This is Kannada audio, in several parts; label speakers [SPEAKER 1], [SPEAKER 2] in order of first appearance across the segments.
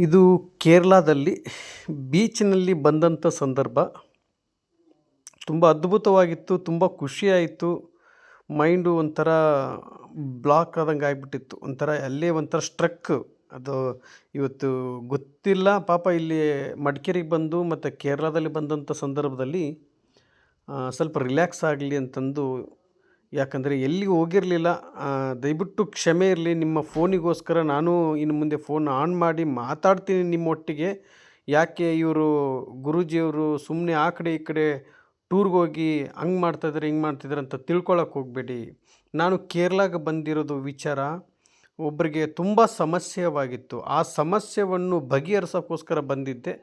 [SPEAKER 1] ಇದು ಕೇರಳದಲ್ಲಿ ಬೀಚ್ನಲ್ಲಿ ಬಂದಂಥ ಸಂದರ್ಭ. ತುಂಬ ಅದ್ಭುತವಾಗಿತ್ತು, ತುಂಬ ಖುಷಿಯಾಯಿತು. ಮೈಂಡು ಒಂಥರ ಬ್ಲಾಕ್ ಆದಂಗೆ ಆಗಿಬಿಟ್ಟಿತ್ತು. ಒಂಥರ ಅಲ್ಲೇ ಒಂಥರ ಸ್ಟ್ರಕ್. ಅದು ಇವತ್ತು ಗೊತ್ತಿಲ್ಲ ಪಾಪ ಇಲ್ಲಿ ಮಡಿಕೇರಿಗೆ ಬಂದು ಮತ್ತು ಕೇರಳದಲ್ಲಿ ಬಂದಂಥ ಸಂದರ್ಭದಲ್ಲಿ ಸ್ವಲ್ಪ ರಿಲ್ಯಾಕ್ಸ್ ಆಗಲಿ ಅಂತಂದು, ಯಾಕಂದರೆ ಎಲ್ಲಿಗೂ ಹೋಗಿರಲಿಲ್ಲ. ದಯವಿಟ್ಟು ಕ್ಷಮೆ ಇರಲಿ. ನಿಮ್ಮ ಫೋನಿಗೋಸ್ಕರ ನಾನು ಇನ್ನು ಮುಂದೆ ಫೋನ್ ಆನ್ ಮಾಡಿ ಮಾತಾಡ್ತೀನಿ ನಿಮ್ಮೊಟ್ಟಿಗೆ. ಯಾಕೆ ಇವರು ಗುರೂಜಿಯವರು ಸುಮ್ಮನೆ ಆ ಕಡೆ ಈ ಕಡೆ ಟೂರ್ಗೋಗಿ ಹಂಗೆ ಮಾಡ್ತಾಯಿದ್ದಾರೆ ಹಿಂಗೆ ಮಾಡ್ತಿದ್ದಾರೆ ಅಂತ ತಿಳ್ಕೊಳಕ್ಕೆ ಹೋಗಬೇಡಿ. ನಾನು ಕೇರಳಕ್ಕೆ ಬಂದಿರೋದು ವಿಚಾರ ಒಬ್ಬರಿಗೆ ತುಂಬ ಸಮಸ್ಯೆವಾಗಿತ್ತು. ಆ ಸಮಸ್ಯೆಯನ್ನು ಬಗೆಹರಿಸೋಕ್ಕೋಸ್ಕರ ಬಂದಿದ್ದೆ.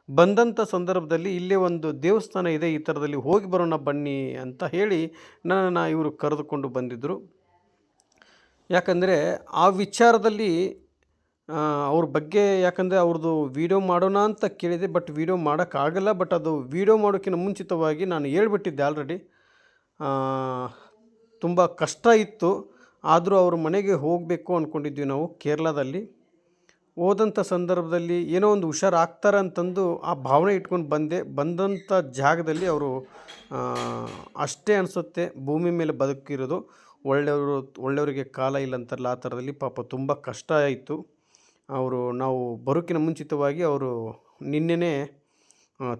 [SPEAKER 1] ಬಂದಂಥ ಸಂದರ್ಭದಲ್ಲಿ ಇಲ್ಲೇ ಒಂದು ದೇವಸ್ಥಾನ ಇದೆ, ಈ ಥರದಲ್ಲಿ ಹೋಗಿ ಬರೋಣ ಬನ್ನಿ ಅಂತ ಹೇಳಿ ನನ್ನನ್ನು ಇವರು ಕರೆದುಕೊಂಡು ಬಂದಿದ್ದರು. ಯಾಕಂದರೆ ಆ ವಿಚಾರದಲ್ಲಿ ಅವ್ರ ಬಗ್ಗೆ, ಯಾಕಂದರೆ ಅವ್ರದ್ದು ವೀಡಿಯೋ ಮಾಡೋಣ ಅಂತ ಕೇಳಿದೆ, ಬಟ್ ವೀಡಿಯೋ ಮಾಡೋಕ್ಕಾಗಲ್ಲ. ಬಟ್ ಅದು ವೀಡಿಯೋ ಮಾಡೋಕ್ಕಿಂತ ಮುಂಚಿತವಾಗಿ ನಾನು ಹೇಳ್ಬಿಟ್ಟಿದ್ದೆ ಆಲ್ರೆಡಿ. ತುಂಬ ಕಷ್ಟ ಇತ್ತು, ಆದರೂ ಅವ್ರ ಮನೆಗೆ ಹೋಗಬೇಕು ಅಂದ್ಕೊಂಡಿದ್ವಿ ನಾವು. ಕೇರಳದಲ್ಲಿ ಹೋದಂಥ ಸಂದರ್ಭದಲ್ಲಿ ಏನೋ ಒಂದು ಹುಷಾರಾಗ್ತಾರೆ ಅಂತಂದು ಆ ಭಾವನೆ ಇಟ್ಕೊಂಡು ಬಂದೆ. ಬಂದಂಥ ಜಾಗದಲ್ಲಿ ಅವರು ಅಷ್ಟೇ ಅನಿಸುತ್ತೆ ಭೂಮಿ ಮೇಲೆ ಬದುಕಿರೋದು. ಒಳ್ಳೆಯವರಿಗೆ ಕಾಲ ಇಲ್ಲ ಅಂತಾರಲ್ಲ, ಆ ಥರದಲ್ಲಿ ಪಾಪ ತುಂಬ ಕಷ್ಟ ಆಯಿತು. ನಾವು ಬರೋಕ್ಕಿಂತ ಮುಂಚಿತವಾಗಿ ಅವರು ನಿನ್ನೆನೇ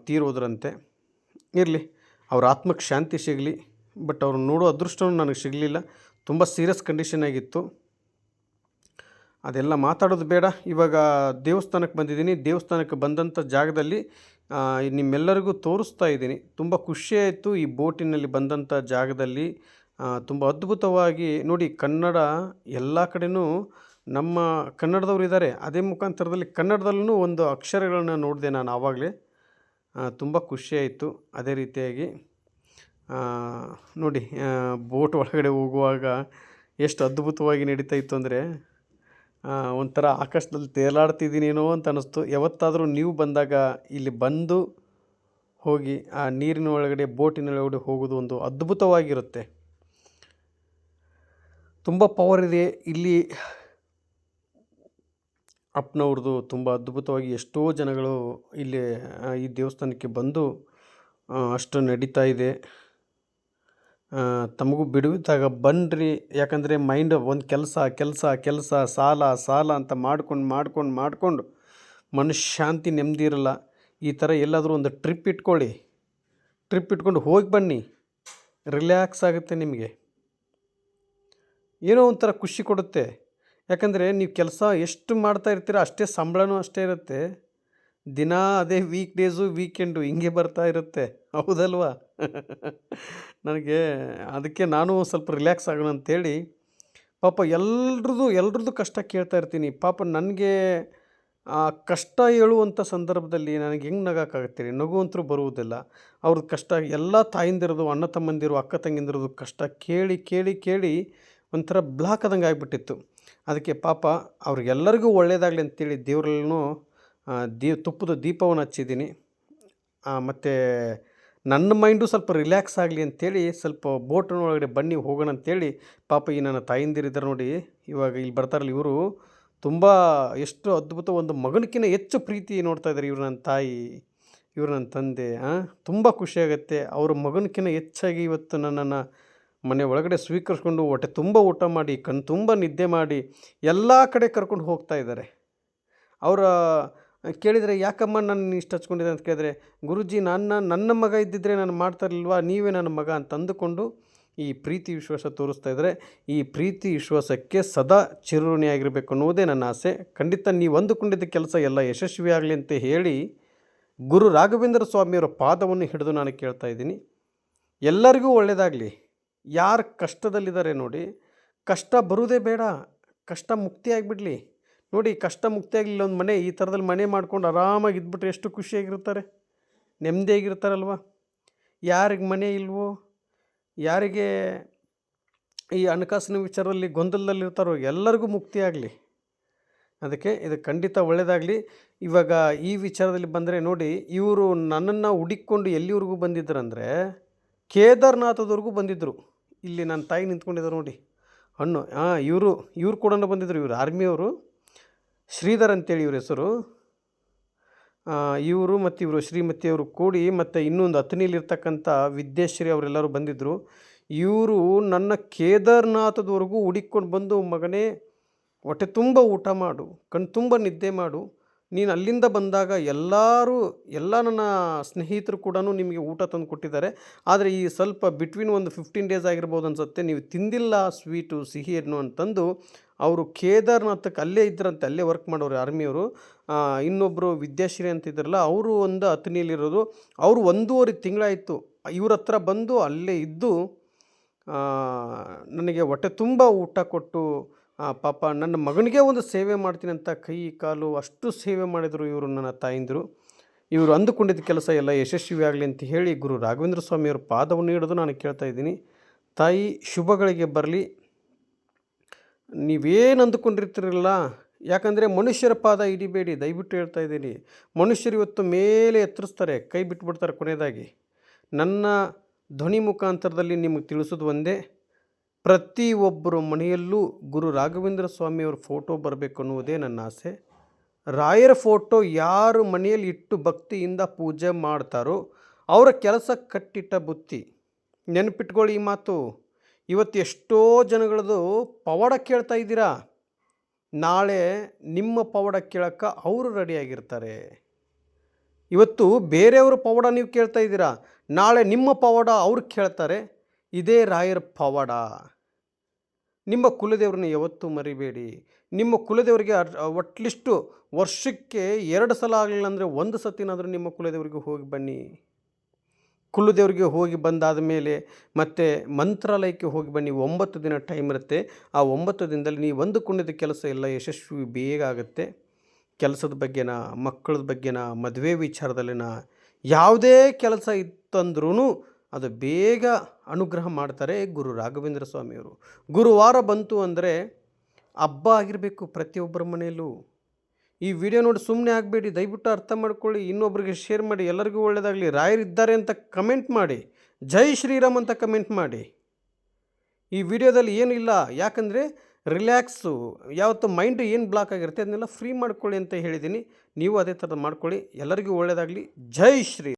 [SPEAKER 1] ತೀರೋದ್ರಂತೆ. ಇರಲಿ, ಅವ್ರ ಆತ್ಮಕ್ಕೆ ಶಾಂತಿ ಸಿಗಲಿ. ಬಟ್ ಅವ್ರು ನೋಡೋ ಅದೃಷ್ಟವೂ ನನಗೆ ಸಿಗಲಿಲ್ಲ. ತುಂಬ ಸೀರಿಯಸ್ ಕಂಡೀಷನ್ ಆಗಿತ್ತು. ಅದೆಲ್ಲ ಮಾತಾಡೋದು ಬೇಡ. ಇವಾಗ ದೇವಸ್ಥಾನಕ್ಕೆ ಬಂದಿದ್ದೀನಿ. ದೇವಸ್ಥಾನಕ್ಕೆ ಬಂದಂಥ ಜಾಗದಲ್ಲಿ ನಿಮ್ಮೆಲ್ಲರಿಗೂ ತೋರಿಸ್ತಾ ಇದ್ದೀನಿ. ತುಂಬ ಖುಷಿಯಾಯಿತು ಈ ಬೋಟಿನಲ್ಲಿ ಬಂದಂಥ ಜಾಗದಲ್ಲಿ. ತುಂಬ ಅದ್ಭುತವಾಗಿ ನೋಡಿ, ಕನ್ನಡ ಎಲ್ಲ ಕಡೆಯೂ ನಮ್ಮ ಕನ್ನಡದವ್ರು ಇದ್ದಾರೆ. ಅದೇ ಮುಖಾಂತರದಲ್ಲಿ ಕನ್ನಡದಲ್ಲೂ ಒಂದು ಅಕ್ಷರಗಳನ್ನ ನೋಡಿದೆ ನಾನು ಆವಾಗಲೇ. ತುಂಬ ಖುಷಿಯಾಯಿತು. ಅದೇ ರೀತಿಯಾಗಿ ನೋಡಿ, ಬೋಟ್ ಒಳಗಡೆ ಹೋಗುವಾಗ ಎಷ್ಟು ಅದ್ಭುತವಾಗಿ ನಡೀತಾ ಇತ್ತು ಅಂದರೆ, ಒಂಥರ ಆಕಾಶದಲ್ಲಿ ತೇಲಾಡ್ತಿದ್ದೀನೇನೋ ಅಂತ ಅನ್ನಿಸ್ತು. ಯಾವತ್ತಾದರೂ ನೀವು ಬಂದಾಗ ಇಲ್ಲಿ ಬಂದು ಹೋಗಿ ಆ ನೀರಿನ ಒಳಗಡೆ ಬೋಟಿನ ಒಳಗಡೆ ಹೋಗೋದು ಒಂದು ಅದ್ಭುತವಾಗಿರುತ್ತೆ. ತುಂಬ ಪವರ್ ಇದೆ ಇಲ್ಲಿ. ಅಪ್ಪನವ್ರದ್ದು ತುಂಬ ಅದ್ಭುತವಾಗಿ ಎಷ್ಟೋ ಜನಗಳು ಇಲ್ಲಿ ಈ ದೇವಸ್ಥಾನಕ್ಕೆ ಬಂದು ಅಷ್ಟು ನಡೀತಾ ಇದೆ. ತಮಗೂ ಬಿಡುವಿದ್ದಾಗ ಬನ್ನಿರಿ. ಯಾಕಂದರೆ ಮೈಂಡ್ ಒಂದು ಕೆಲಸ ಸಾಲ ಅಂತ ಮಾಡ್ಕೊಂಡು ಮನಃಶಾಂತಿ ನೆಮ್ಮದಿ ಇರಲ್ಲ. ಈ ಥರ ಎಲ್ಲಾದರೂ ಒಂದು ಟ್ರಿಪ್ ಇಟ್ಕೊಂಡು ಹೋಗಿ ಬನ್ನಿ. ರಿಲ್ಯಾಕ್ಸ್ ಆಗುತ್ತೆ ನಿಮಗೆ, ಏನೋ ಒಂಥರ ಖುಷಿ ಕೊಡುತ್ತೆ. ಯಾಕಂದರೆ ನೀವು ಕೆಲಸ ಎಷ್ಟು ಮಾಡ್ತಾ ಇರ್ತೀರ ಅಷ್ಟೇ ಸಂಬಳನೂ ಅಷ್ಟೇ ಇರುತ್ತೆ. ದಿನ ಅದೇ ವೀಕ್ ಡೇಸು ವೀಕೆಂಡು ಹಿಂಗೆ ಬರ್ತಾ ಇರುತ್ತೆ, ಹೌದಲ್ವಾ? ನನಗೆ ಅದಕ್ಕೆ ನಾನು ಸ್ವಲ್ಪ ರಿಲ್ಯಾಕ್ಸ್ ಆಗೋಣ ಅಂಥೇಳಿ ಪಾಪ ಎಲ್ರದ್ದು ಕಷ್ಟ ಕೇಳ್ತಾ ಇರ್ತೀನಿ. ಪಾಪ ನನಗೆ ಆ ಕಷ್ಟ ಹೇಳುವಂಥ ಸಂದರ್ಭದಲ್ಲಿ ನನಗೆ ಹೆಂಗೆ ನಗೋಕ್ಕಾಗತ್ತೆ? ನಗು ಅಂತೂ ಬರುವುದಿಲ್ಲ. ಅವ್ರದ್ದು ಕಷ್ಟ ಎಲ್ಲ ತಾಯಿಂದಿರೋದು, ಅಣ್ಣ ತಮ್ಮಂದಿರು, ಅಕ್ಕ ತಂಗಿಂದಿರೋದು ಕಷ್ಟ ಕೇಳಿ ಒಂಥರ ಬ್ಲಾಕ್ ಆದಂಗೆ ಆಗಿಬಿಟ್ಟಿತ್ತು. ಅದಕ್ಕೆ ಪಾಪ ಅವ್ರಿಗೆಲ್ಲರಿಗೂ ಒಳ್ಳೆಯದಾಗಲಿ ಅಂತೇಳಿ ದೇವರಲ್ಲೂ ತುಪ್ಪದ ದೀಪವನ್ನು ಹಚ್ಚಿದ್ದೀನಿ. ಮತ್ತು ನನ್ನ ಮೈಂಡು ಸ್ವಲ್ಪ ರಿಲ್ಯಾಕ್ಸ್ ಆಗಲಿ ಅಂಥೇಳಿ ಸ್ವಲ್ಪ ಬೋಟಿನ ಒಳಗಡೆ ಬನ್ನಿ ಹೋಗೋಣ ಅಂಥೇಳಿ ಪಾಪ ಈ ನನ್ನ ತಾಯಿಂದಿರಿದ್ದಾರೆ ನೋಡಿ, ಇವಾಗ ಇಲ್ಲಿ ಬರ್ತಾರಲ್ಲ ಇವರು, ತುಂಬ ಎಷ್ಟು ಅದ್ಭುತ. ಒಂದು ಮಗನಕ್ಕಿಂತ ಹೆಚ್ಚು ಪ್ರೀತಿ ನೋಡ್ತಾ ಇದ್ದಾರೆ ಇವರು ನನ್ನ ತಾಯಿ, ಇವರು ನನ್ನ ತಂದೆ. ತುಂಬ ಖುಷಿಯಾಗತ್ತೆ. ಅವ್ರ ಮಗನಕ್ಕಿಂತ ಹೆಚ್ಚಾಗಿ ಇವತ್ತು ನನ್ನನ್ನು ಮನೆ ಒಳಗಡೆ ಸ್ವೀಕರಿಸ್ಕೊಂಡು ಹೊಟ್ಟೆ ತುಂಬ ಊಟ ಮಾಡಿ ಕಣ್ಣು ತುಂಬ ನಿದ್ದೆ ಮಾಡಿ ಎಲ್ಲ ಕಡೆ ಕರ್ಕೊಂಡು ಹೋಗ್ತಾ ಇದ್ದಾರೆ. ಅವರ ಕೇಳಿದರೆ, ಯಾಕಮ್ಮ ನನ್ನ ಇಷ್ಟು ಹಚ್ಕೊಂಡಿದೆ ಅಂತ ಕೇಳಿದ್ರೆ, ಗುರೂಜಿ ನನ್ನ ಮಗ ಇದ್ದಿದ್ದರೆ ನಾನು ಮಾಡ್ತಾ ಇರಲಿಲ್ವಾ, ನೀವೇ ನನ್ನ ಮಗ ಅಂತ ಅಂದುಕೊಂಡು ಈ ಪ್ರೀತಿ ವಿಶ್ವಾಸ ತೋರಿಸ್ತಾ ಇದ್ದಾರೆ. ಈ ಪ್ರೀತಿ ವಿಶ್ವಾಸಕ್ಕೆ ಸದಾ ಚಿರಋಣಿಯಾಗಿರಬೇಕು ಅನ್ನೋದೇ ನನ್ನ ಆಸೆ. ಖಂಡಿತ ನೀವು ಅಂದುಕೊಂಡಿದ್ದ ಕೆಲಸ ಎಲ್ಲ ಯಶಸ್ವಿಯಾಗಲಿ ಅಂತ ಹೇಳಿ ಗುರು ರಾಘವೇಂದ್ರ ಸ್ವಾಮಿಯವರ ಪಾದವನ್ನು ಹಿಡಿದು ನಾನು ಕೇಳ್ತಾ ಇದ್ದೀನಿ. ಎಲ್ಲರಿಗೂ ಒಳ್ಳೆಯದಾಗಲಿ. ಯಾರು ಕಷ್ಟದಲ್ಲಿದ್ದಾರೆ ನೋಡಿ, ಕಷ್ಟ ಬರುವುದೇ ಬೇಡ, ಕಷ್ಟ ಮುಕ್ತಿಯಾಗಿಬಿಡಲಿ. ನೋಡಿ, ಕಷ್ಟ ಮುಕ್ತಿಯಾಗಲಿಲ್ಲ, ಒಂದು ಮನೆ ಈ ಥರದಲ್ಲಿ ಮನೆ ಮಾಡ್ಕೊಂಡು ಆರಾಮಾಗಿ ಇದ್ಬಿಟ್ರೆ ಎಷ್ಟು ಖುಷಿಯಾಗಿರ್ತಾರೆ, ನೆಮ್ಮದಿಯಾಗಿರ್ತಾರಲ್ವ? ಯಾರಿಗೆ ಮನೆ ಇಲ್ವೋ, ಯಾರಿಗೆ ಈ ಹಣಕಾಸಿನ ವಿಚಾರದಲ್ಲಿ ಗೊಂದಲದಲ್ಲಿರ್ತಾರೋ ಎಲ್ಲರಿಗೂ ಮುಕ್ತಿ ಆಗಲಿ. ಅದಕ್ಕೆ ಇದು ಖಂಡಿತ ಒಳ್ಳೆಯದಾಗಲಿ. ಇವಾಗ ಈ ವಿಚಾರದಲ್ಲಿ ಬಂದರೆ ನೋಡಿ, ಇವರು ನನ್ನನ್ನು ಹುಡುಕಿಕೊಂಡು ಎಲ್ಲಿವರೆಗೂ ಬಂದಿದ್ದರಂದರೆ ಕೇದಾರ್ನಾಥದವರೆಗೂ ಬಂದಿದ್ದರು. ಇಲ್ಲಿ ನನ್ನ ತಾಯಿ ನಿಂತ್ಕೊಂಡಿದ್ದಾರೆ ನೋಡಿ, ಇವರು ಕೂಡ ಬಂದಿದ್ದರು. ಇವರು ಆರ್ಮಿಯವರು, ಶ್ರೀಧರ್ ಅಂತೇಳಿ ಇವ್ರ ಹೆಸರು. ಇವರು ಮತ್ತು ಇವರು ಶ್ರೀಮತಿಯವರು ಕೂಡಿ ಮತ್ತು ಇನ್ನೊಂದು ಅತನಿಲಿರ್ತಕ್ಕಂಥ ವಿದ್ಯಾಶ್ರೀ ಅವರೆಲ್ಲರೂ ಬಂದಿದ್ದರು. ಇವರು ನನ್ನ ಕೇದಾರ್ನಾಥದವರೆಗೂ ಹುಡುಕೊಂಡು ಬಂದು, ಮಗನೇ ಹೊಟ್ಟೆ ತುಂಬ ಊಟ ಮಾಡು, ಕಣ್ಣು ತುಂಬ ನಿದ್ದೆ ಮಾಡು, ನೀನು ಅಲ್ಲಿಂದ ಬಂದಾಗ ಎಲ್ಲ ನನ್ನ ಸ್ನೇಹಿತರು ಕೂಡ ನಿಮಗೆ ಊಟ ತಂದು ಕೊಟ್ಟಿದ್ದಾರೆ. ಆದರೆ ಈ ಸ್ವಲ್ಪ ಬಿಟ್ವೀನ್ ಒಂದು 15 ಡೇಸ್ ಆಗಿರ್ಬೋದು ಅನಿಸುತ್ತೆ, ನೀವು ತಿಂದಿಲ್ಲ ಸ್ವೀಟು ಸಿಹಿಯನ್ನು ಅಂತಂದು ಅವರು ಕೇದಾರ್ನಾಥಕ್ಕೆ ಅಲ್ಲೇ ಇದ್ದರಂತೆ, ಅಲ್ಲೇ ವರ್ಕ್ ಮಾಡೋರು ಆರ್ಮಿಯವರು. ಇನ್ನೊಬ್ಬರು ವಿದ್ಯಾಶ್ರೀ ಅಂತಿದ್ರಲ್ಲ, ಅವರು ಒಂದು ಅತನಿಯಲ್ಲಿರೋದು. ಅವರು 1.5 ತಿಂಗಳಾಯಿತು ಇವ್ರ ಹತ್ರ ಬಂದು ಅಲ್ಲೇ ಇದ್ದು ನನಗೆ ಹೊಟ್ಟೆ ತುಂಬ ಊಟ ಕೊಟ್ಟು, ಪಾಪ ನನ್ನ ಮಗನಿಗೆ ಒಂದು ಸೇವೆ ಮಾಡ್ತೀನಿ ಅಂತ ಕೈ ಕಾಲು ಅಷ್ಟು ಸೇವೆ ಮಾಡಿದರು ಇವರು, ನನ್ನ ತಾಯಂದಿರು. ಇವರು ಅಂದುಕೊಂಡಿದ್ದ ಕೆಲಸ ಎಲ್ಲ ಯಶಸ್ವಿಯಾಗಲಿ ಅಂತ ಹೇಳಿ ಗುರು ರಾಘವೇಂದ್ರ ಸ್ವಾಮಿಯವ್ರ ಪಾದವನ್ನು ಹಿಡಿದು ನಾನು ಕೇಳ್ತಾ ಇದ್ದೀನಿ, ತಾಯಿ ಶುಭಗಳಿಗೆ ಬರಲಿ. ನೀವೇನು ಅಂದುಕೊಂಡಿರ್ತಿರಲ್ಲ, ಯಾಕಂದರೆ ಮನುಷ್ಯರ ಪಾದ ಹಿಡಿಬೇಡಿ, ದಯವಿಟ್ಟು ಹೇಳ್ತಾ ಇದ್ದೀನಿ. ಮನುಷ್ಯರು ಇವತ್ತು ಮೇಲೆ ಎತ್ತರಿಸ್ತಾರೆ, ಕೈ ಬಿಟ್ಬಿಡ್ತಾರೆ ಕೊನೆಯದಾಗಿ. ನನ್ನ ಧ್ವನಿ ಮುಖಾಂತರದಲ್ಲಿ ನಿಮಗೆ ತಿಳಿಸೋದು ಒಂದೇ, ಪ್ರತಿಯೊಬ್ಬರ ಮನೆಯಲ್ಲೂ ಗುರು ರಾಘವೇಂದ್ರ ಸ್ವಾಮಿಯವ್ರ ಫೋಟೋ ಬರಬೇಕು ಅನ್ನುವುದೇ ನನ್ನ ಆಸೆ. ರಾಯರ ಫೋಟೋ ಯಾರು ಮನೆಯಲ್ಲಿ ಇಟ್ಟು ಭಕ್ತಿಯಿಂದ ಪೂಜೆ ಮಾಡ್ತಾರೋ ಅವರ ಕೆಲಸ ಕಟ್ಟಿಟ್ಟ ಬುತ್ತಿ. ನೆನಪಿಟ್ಕೊಳ್ಳಿ ಈ ಮಾತು. ಇವತ್ತು ಎಷ್ಟೋ ಜನಗಳದು ಪವಾಡ ಕೇಳ್ತಾ ಇದ್ದೀರಾ, ನಾಳೆ ನಿಮ್ಮ ಪವಾಡ ಕೇಳೋಕ್ಕೆ ಅವರು ರೆಡಿಯಾಗಿರ್ತಾರೆ. ಇವತ್ತು ಬೇರೆಯವರು ಪವಾಡ ನೀವು ಕೇಳ್ತಾ ಇದ್ದೀರಾ, ನಾಳೆ ನಿಮ್ಮ ಪವಾಡ ಅವ್ರು ಕೇಳ್ತಾರೆ. ಇದೇ ರಾಯರ ಪವಾಡ. ನಿಮ್ಮ ಕುಲದೇವ್ರನ್ನ ಯಾವತ್ತೂ ಮರಿಬೇಡಿ. ನಿಮ್ಮ ಕುಲದೇವರಿಗೆ ಅಟ್ಲೀಸ್ಟು ವರ್ಷಕ್ಕೆ 2 ಸಲ ಆಗಲಿಲ್ಲ ಅಂದರೆ 1 ಸತಿನಾದರೂ ನಿಮ್ಮ ಕುಲದೇವರಿಗೆ ಹೋಗಿ ಬನ್ನಿ. ಕುಲದೇವರಿಗೆ ಹೋಗಿ ಬಂದಾದ ಮೇಲೆ ಮತ್ತೆ ಮಂತ್ರಾಲಯಕ್ಕೆ ಹೋಗಿ ಬನ್ನಿ. 9 ದಿನ ಟೈಮ್ ಇರುತ್ತೆ. ಆ 9 ದಿನದಲ್ಲಿ ನೀವು ಅಂದುಕೊಂಡಿದ್ದ ಕೆಲಸ ಎಲ್ಲ ಯಶಸ್ವಿ ಬೇಗ ಆಗುತ್ತೆ. ಕೆಲಸದ ಬಗ್ಗೆನ, ಮಕ್ಕಳ ಬಗ್ಗೆನ, ಮದುವೆ ವಿಚಾರದಲ್ಲಿನ ಯಾವುದೇ ಕೆಲಸ ಇತ್ತಂದ್ರೂ ಅದು ಬೇಗ ಅನುಗ್ರಹ ಮಾಡ್ತಾರೆ ಗುರು ರಾಘವೇಂದ್ರ ಸ್ವಾಮಿಯವರು. ಗುರುವಾರ ಬಂತು ಅಂದರೆ ಹಬ್ಬ ಆಗಿರಬೇಕು ಪ್ರತಿಯೊಬ್ಬರ ಮನೆಯಲ್ಲೂ. ಈ ವಿಡಿಯೋ ನೋಡಿ ಸುಮ್ಮನೆ ಆಗಬೇಡಿ, ದಯವಿಟ್ಟು ಅರ್ಥ ಮಾಡ್ಕೊಳ್ಳಿ, ಇನ್ನೊಬ್ರಿಗೆ ಶೇರ್ ಮಾಡಿ, ಎಲ್ಲರಿಗೂ ಒಳ್ಳೆಯದಾಗಲಿ. ರಾಯರಿದ್ದಾರೆ ಅಂತ ಕಮೆಂಟ್ ಮಾಡಿ, ಜೈ ಶ್ರೀರಾಮ್ ಅಂತ ಕಮೆಂಟ್ ಮಾಡಿ. ಈ ವಿಡಿಯೋದಲ್ಲಿ ಏನಿಲ್ಲ, ಯಾಕಂದರೆ ರಿಲ್ಯಾಕ್ಸು, ಯಾವತ್ತು ಮೈಂಡ್ ಏನು ಬ್ಲಾಕ್ ಆಗಿರುತ್ತೆ ಅದನ್ನೆಲ್ಲ ಫ್ರೀ ಮಾಡ್ಕೊಳ್ಳಿ ಅಂತ ಹೇಳಿದ್ದೀನಿ. ನೀವು ಅದೇ ಥರ ಮಾಡ್ಕೊಳ್ಳಿ. ಎಲ್ಲರಿಗೂ ಒಳ್ಳೆಯದಾಗಲಿ. ಜೈ ಶ್ರೀ